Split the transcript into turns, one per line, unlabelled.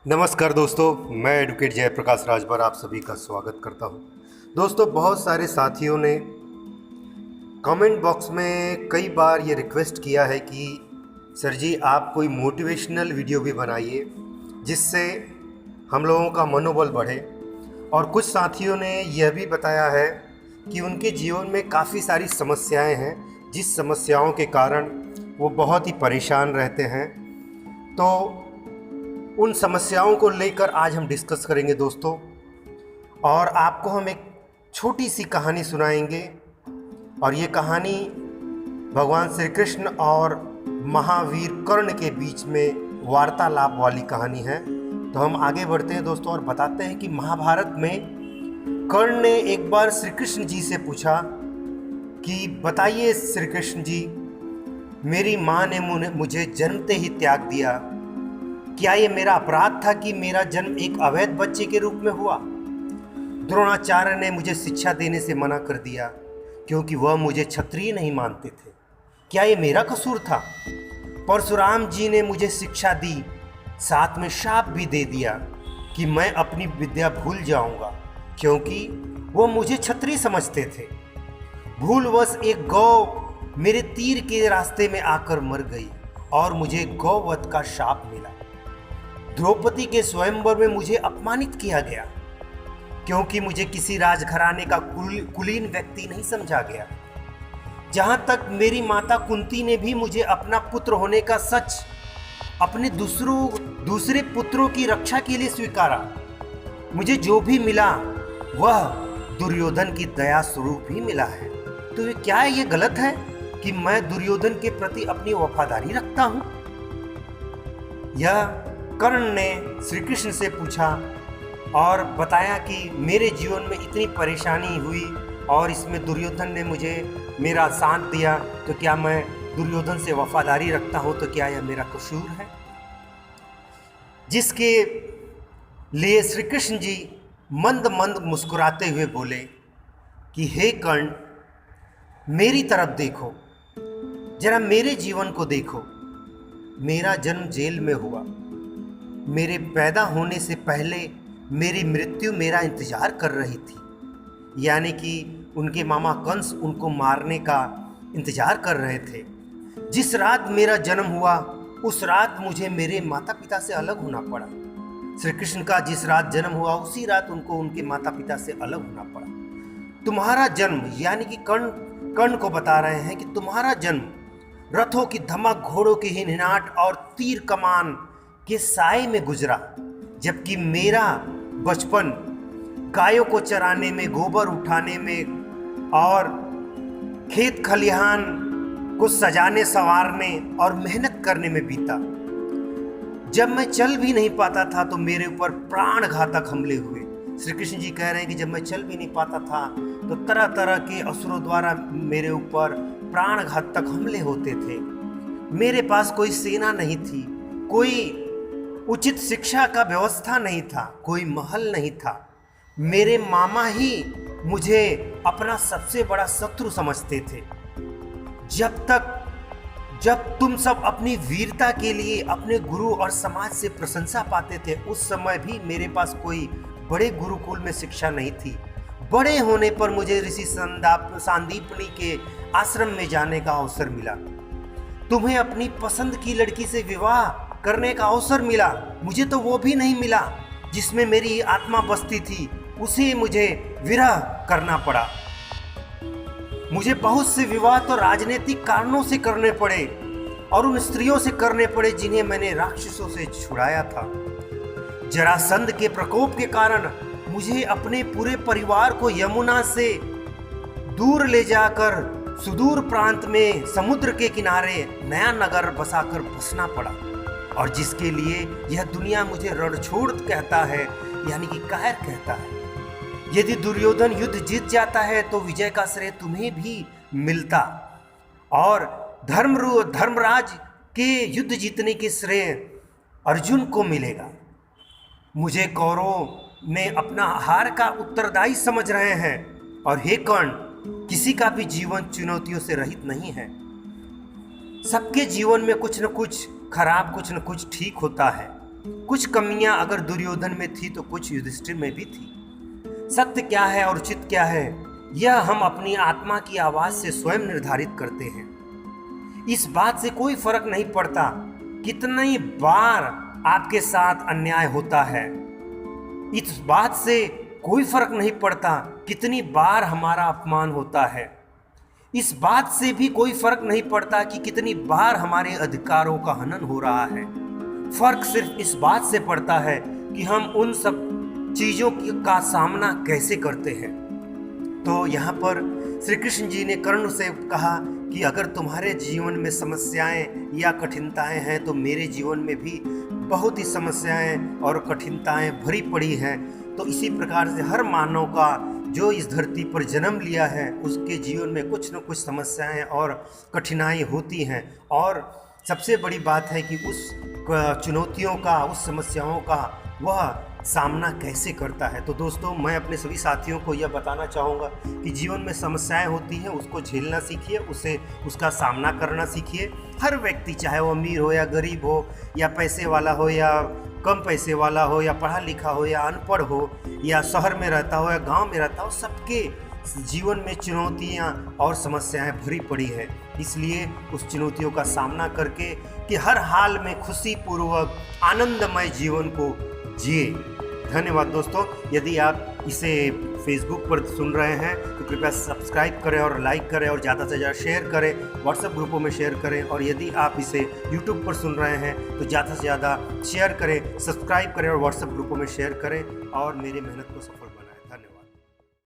नमस्कार दोस्तों, मैं एडवोकेट जयप्रकाश राजभर आप सभी का स्वागत करता हूं। दोस्तों, बहुत सारे साथियों ने कमेंट बॉक्स में कई बार ये रिक्वेस्ट किया है कि सर जी आप कोई मोटिवेशनल वीडियो भी बनाइए जिससे हम लोगों का मनोबल बढ़े। और कुछ साथियों ने यह भी बताया है कि उनके जीवन में काफ़ी सारी समस्याएं हैं, जिस समस्याओं के कारण वो बहुत ही परेशान रहते हैं। तो उन समस्याओं को लेकर आज हम डिस्कस करेंगे दोस्तों, और आपको हम एक छोटी सी कहानी सुनाएंगे। और ये कहानी भगवान श्री कृष्ण और महावीर कर्ण के बीच में वार्तालाप वाली कहानी है। तो हम आगे बढ़ते हैं दोस्तों और बताते हैं कि महाभारत में कर्ण ने एक बार श्री कृष्ण जी से पूछा कि बताइए श्री कृष्ण जी, मेरी माँ ने मुझे जन्मते ही त्याग दिया, क्या ये मेरा अपराध था कि मेरा जन्म एक अवैध बच्चे के रूप में हुआ? द्रोणाचार्य ने मुझे शिक्षा देने से मना कर दिया क्योंकि वह मुझे क्षत्रिय नहीं मानते थे, क्या ये मेरा कसूर था? परशुराम जी ने मुझे शिक्षा दी, साथ में शाप भी दे दिया कि मैं अपनी विद्या भूल जाऊंगा क्योंकि वो मुझे क्षत्रिय समझते थे। भूलवश एक गौ मेरे तीर के रास्ते में आकर मर गई और मुझे गौवध का शाप मिला। द्रौपदी के स्वयंवर में मुझे अपमानित किया गया क्योंकि मुझे किसी राजघराने का कुलीन व्यक्ति नहीं समझा गया। जहां तक मेरी माता कुंती ने भी मुझे अपना पुत्र होने का सच अपने दूसरे पुत्रों की रक्षा के लिए स्वीकारा। मुझे जो भी मिला वह दुर्योधन की दया स्वरूप ही मिला है। तो क्या ये गलत है कि मैं दुर्योधन के प्रति अपनी वफादारी रखता हूं? यह कर्ण ने श्री कृष्ण से पूछा और बताया कि मेरे जीवन में इतनी परेशानी हुई और इसमें दुर्योधन ने मुझे मेरा साथ दिया, तो क्या मैं दुर्योधन से वफादारी रखता हूँ? तो क्या यह मेरा कसूर है? जिसके लिए श्री कृष्ण जी मंद मंद मुस्कुराते हुए बोले कि हे कर्ण, मेरी तरफ देखो, जरा मेरे जीवन को देखो। मेरा जन्म जेल में हुआ, मेरे पैदा होने से पहले मेरी मृत्यु मेरा इंतजार कर रही थी, यानी कि उनके मामा कंस उनको मारने का इंतजार कर रहे थे। जिस रात मेरा जन्म हुआ उस रात मुझे मेरे माता पिता से अलग होना पड़ा। श्री कृष्ण का जिस रात जन्म हुआ उसी रात उनको उनके माता पिता से अलग होना पड़ा। तुम्हारा जन्म, यानी कि कर्ण को बता रहे हैं कि तुम्हारा जन्म रथों की धमक, घोड़ों की हिनहिनाहट और तीर कमान के साए में गुजरा, जबकि मेरा बचपन गायों को चराने में, गोबर उठाने में और खेत खलिहान को सजाने संवारने और मेहनत करने में बीता। जब मैं चल भी नहीं पाता था तो मेरे ऊपर प्राण घातक हमले हुए। श्री कृष्ण जी कह रहे हैं कि जब मैं चल भी नहीं पाता था तो तरह तरह के असुरों द्वारा मेरे ऊपर प्राण घातक हमले होते थे। मेरे पास कोई सेना नहीं थी, कोई उचित शिक्षा का व्यवस्था नहीं था, कोई महल नहीं था। मेरे मामा ही मुझे अपना सबसे बड़ा शत्रु समझते थे। जब तुम सब अपनी वीरता के लिए अपने गुरु और समाज से प्रशंसा पाते थे, उस समय भी मेरे पास कोई बड़े गुरुकुल में शिक्षा नहीं थी। बड़े होने पर मुझे ऋषि सांदीपनी के आश्रम में जाने का अवसर मिला। तुम्हें अपनी पसंद की लड़की से विवाह करने का अवसर मिला, मुझे तो वो भी नहीं मिला जिसमें मेरी आत्मा बसती थी, उसे मुझे विरह करना पड़ा। मुझे बहुत से विवाह तो राजनीतिक कारणों से करने पड़े और उन स्त्रियों से करने पड़े जिन्हें मैंने राक्षसों से छुड़ाया था। जरासंध के प्रकोप के कारण मुझे अपने पूरे परिवार को यमुना से दूर ले जाकर सुदूर प्रांत में समुद्र के किनारे नया नगर बसाकर बसना पड़ा, और जिसके लिए यह दुनिया मुझे रणछोड़ कहता है, यानी कि कायर कहता है। यदि दुर्योधन युद्ध जीत जाता है तो विजय का श्रेय तुम्हें भी मिलता और धर्मराज के युद्ध जीतने के श्रेय अर्जुन को मिलेगा। मुझे कौरवों ने अपना हार का उत्तरदायी समझ रहे हैं, और हे कर्ण, किसी का भी जीवन चुनौतियों से रहित नहीं है। सबके जीवन में कुछ न कुछ खराब, कुछ न कुछ ठीक होता है। कुछ कमियां अगर दुर्योधन में थी तो कुछ युधिष्ठिर में भी थी। सत्य क्या है और उचित क्या है, यह हम अपनी आत्मा की आवाज से स्वयं निर्धारित करते हैं। इस बात से कोई फर्क नहीं पड़ता कितनी बार आपके साथ अन्याय होता है, इस बात से कोई फर्क नहीं पड़ता कितनी बार हमारा अपमान होता है, इस बात से भी कोई फर्क नहीं पड़ता कि कितनी बार हमारे अधिकारों का हनन हो रहा है। फर्क सिर्फ इस बात से पड़ता है कि हम उन सब चीज़ों का सामना कैसे करते हैं। तो यहाँ पर श्री कृष्ण जी ने कर्ण से कहा कि अगर तुम्हारे जीवन में समस्याएं या कठिनताएं हैं तो मेरे जीवन में भी बहुत ही समस्याएं और कठिनताएं भरी पड़ी हैं। तो इसी प्रकार से हर मानव का जो इस धरती पर जन्म लिया है उसके जीवन में कुछ न कुछ समस्याएं और कठिनाई होती हैं, और सबसे बड़ी बात है कि उस चुनौतियों का, उस समस्याओं का वह सामना कैसे करता है। तो दोस्तों, मैं अपने सभी साथियों को यह बताना चाहूँगा कि जीवन में समस्याएं होती हैं, उसको झेलना सीखिए, उसका सामना करना सीखिए। हर व्यक्ति, चाहे वो अमीर हो या गरीब हो या पैसे वाला हो या कम पैसे वाला हो या पढ़ा लिखा हो या अनपढ़ हो या शहर में रहता हो या गांव में रहता हो, सबके जीवन में चुनौतियां और समस्याएं भरी पड़ी है। इसलिए उस चुनौतियों का सामना करके कि हर हाल में खुशीपूर्वक आनंदमय जीवन को जिए। धन्यवाद दोस्तों। यदि आप इसे फेसबुक पर सुन रहे हैं तो कृपया सब्सक्राइब करें और लाइक करें और ज़्यादा से ज़्यादा शेयर करें, व्हाट्सएप ग्रुपों में शेयर करें, और यदि आप इसे यूट्यूब पर सुन रहे हैं तो ज़्यादा से ज़्यादा शेयर करें, सब्सक्राइब करें और व्हाट्सएप ग्रुपों में शेयर करें और मेरी मेहनत को सफल